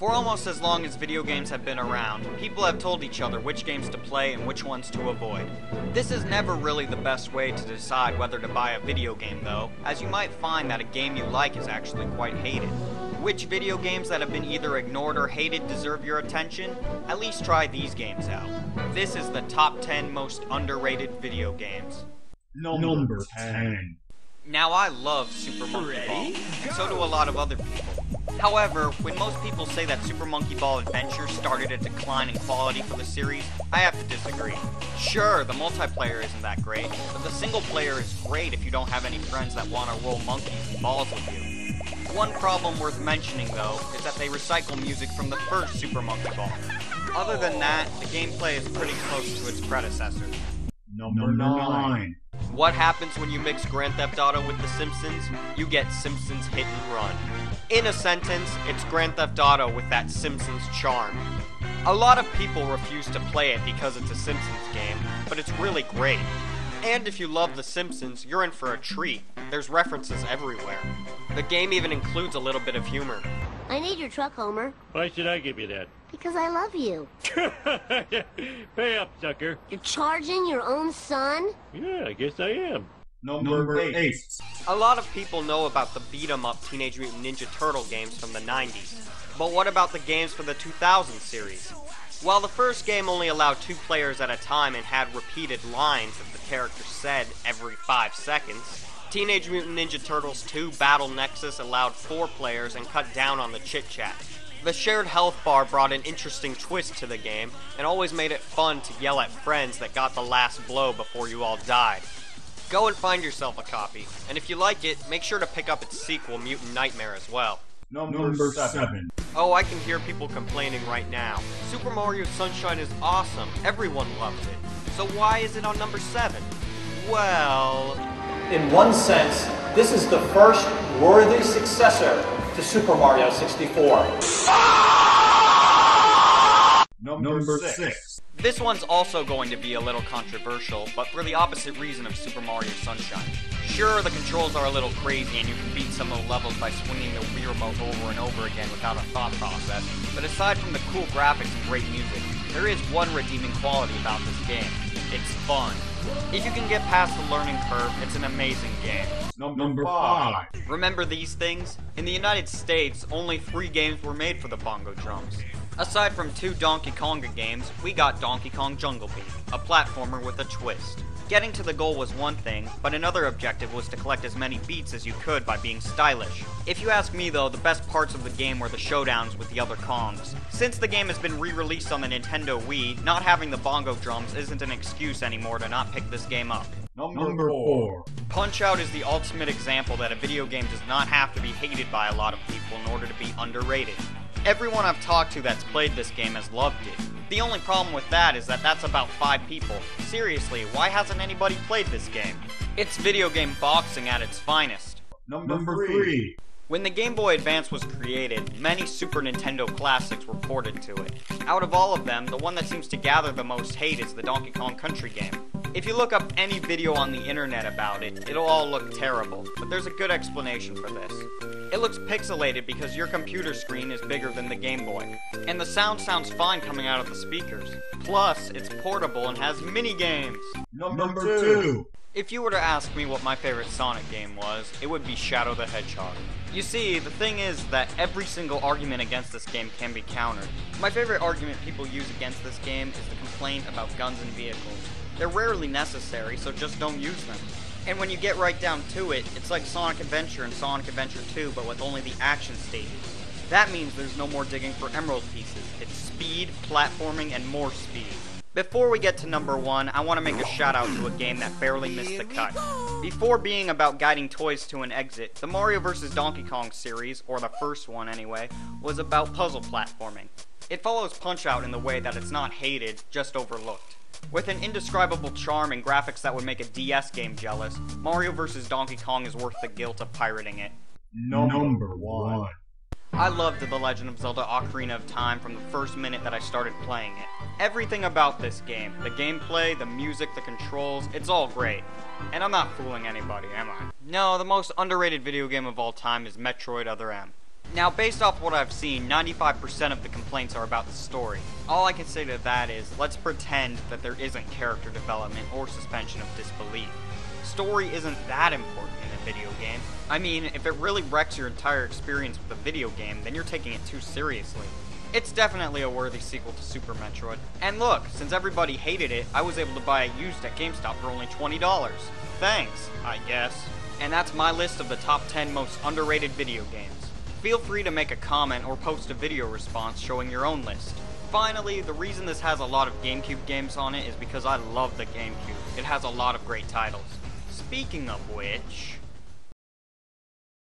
For almost as long as video games have been around, people have told each other which games to play and which ones to avoid. This is never really the best way to decide whether to buy a video game though, as you might find that a game you like is actually quite hated. Which video games that have been either ignored or hated deserve your attention? At least try these games out. This is the top 10 most underrated video games. Number 10. Now I love Super Monkey Ball, and so do a lot of other people. However, when most people say that Super Monkey Ball Adventure started a decline in quality for the series, I have to disagree. Sure, the multiplayer isn't that great, but the single player is great if you don't have any friends that want to roll monkeys and balls with you. One problem worth mentioning though, is that they recycle music from the first Super Monkey Ball. Other than that, the gameplay is pretty close to its predecessor. Number 9. What happens when you mix Grand Theft Auto with The Simpsons? You get Simpsons Hit and Run. In a sentence, it's Grand Theft Auto with that Simpsons charm. A lot of people refuse to play it because it's a Simpsons game, but it's really great. And if you love The Simpsons, you're in for a treat. There's references everywhere. The game even includes a little bit of humor. I need your truck, Homer. Why should I give you that? Because I love you. Pay up, sucker. You're charging your own son? Yeah, I guess I am. Number 8. A lot of people know about the beat-em-up Teenage Mutant Ninja Turtle games from the 90s. But what about the games for the 2000 series? While the first game only allowed 2 players at a time and had repeated lines that the character said every 5 seconds, Teenage Mutant Ninja Turtles 2 Battle Nexus allowed 4 players and cut down on the chit-chat. The shared health bar brought an interesting twist to the game, and always made it fun to yell at friends that got the last blow before you all died. Go and find yourself a copy, and if you like it, make sure to pick up its sequel, Mutant Nightmare, as well. Number 7. Oh, I can hear people complaining right now. Super Mario Sunshine is awesome, everyone loves it. So why is it on number 7? Well... In one sense, this is the first worthy successor to Super Mario 64. Number 6. This one's also going to be a little controversial, but for the opposite reason of Super Mario Sunshine. Sure, the controls are a little crazy and you can beat some of the levels by swinging the Wii remote over and over again without a thought process, but aside from the cool graphics and great music, there is one redeeming quality about this game. It's fun. If you can get past the learning curve, it's an amazing game. Number 5. Remember these things? In the United States, only 3 games were made for the bongo drums. Aside from 2 Donkey Konga games, we got Donkey Kong Jungle Beat, a platformer with a twist. Getting to the goal was one thing, but another objective was to collect as many beats as you could by being stylish. If you ask me though, the best parts of the game were the showdowns with the other Kongs. Since the game has been re-released on the Nintendo Wii, not having the bongo drums isn't an excuse anymore to not pick this game up. Number 4. Punch-Out is the ultimate example that a video game does not have to be hated by a lot of people in order to be underrated. Everyone I've talked to that's played this game has loved it. The only problem with that is that that's about 5 people. Seriously, why hasn't anybody played this game? It's video game boxing at its finest. Number 3. When the Game Boy Advance was created, many Super Nintendo classics were ported to it. Out of all of them, the one that seems to gather the most hate is the Donkey Kong Country game. If you look up any video on the internet about it, it'll all look terrible, but there's a good explanation for this. It looks pixelated because your computer screen is bigger than the Game Boy, and the sound sounds fine coming out of the speakers. Plus, it's portable and has mini-games. Number 2. If you were to ask me what my favorite Sonic game was, it would be Shadow the Hedgehog. You see, the thing is that every single argument against this game can be countered. My favorite argument people use against this game is the complaint about guns and vehicles. They're rarely necessary, so just don't use them. And when you get right down to it, it's like Sonic Adventure and Sonic Adventure 2, but with only the action stages. That means there's no more digging for emerald pieces. It's speed, platforming, and more speed. Before we get to number 1, I want to make a shout out to a game that barely missed the cut. Before being about guiding toys to an exit, the Mario vs. Donkey Kong series, or the first one anyway, was about puzzle platforming. It follows Punch-Out in the way that it's not hated, just overlooked. With an indescribable charm and graphics that would make a DS game jealous, Mario vs. Donkey Kong is worth the guilt of pirating it. Number 1. I loved The Legend of Zelda Ocarina of Time from the first minute that I started playing it. Everything about this game, the gameplay, the music, the controls, it's all great. And I'm not fooling anybody, am I? No, the most underrated video game of all time is Metroid Other M. Now, based off what I've seen, 95% of the complaints are about the story. All I can say to that is, let's pretend that there isn't character development or suspension of disbelief. Story isn't that important in a video game. I mean, if it really wrecks your entire experience with a video game, then you're taking it too seriously. It's definitely a worthy sequel to Super Metroid. And look, since everybody hated it, I was able to buy it used at GameStop for only $20. Thanks, I guess. And that's my list of the top 10 most underrated video games. Feel free to make a comment or post a video response showing your own list. Finally, the reason this has a lot of GameCube games on it is because I love the GameCube. It has a lot of great titles. Speaking of which...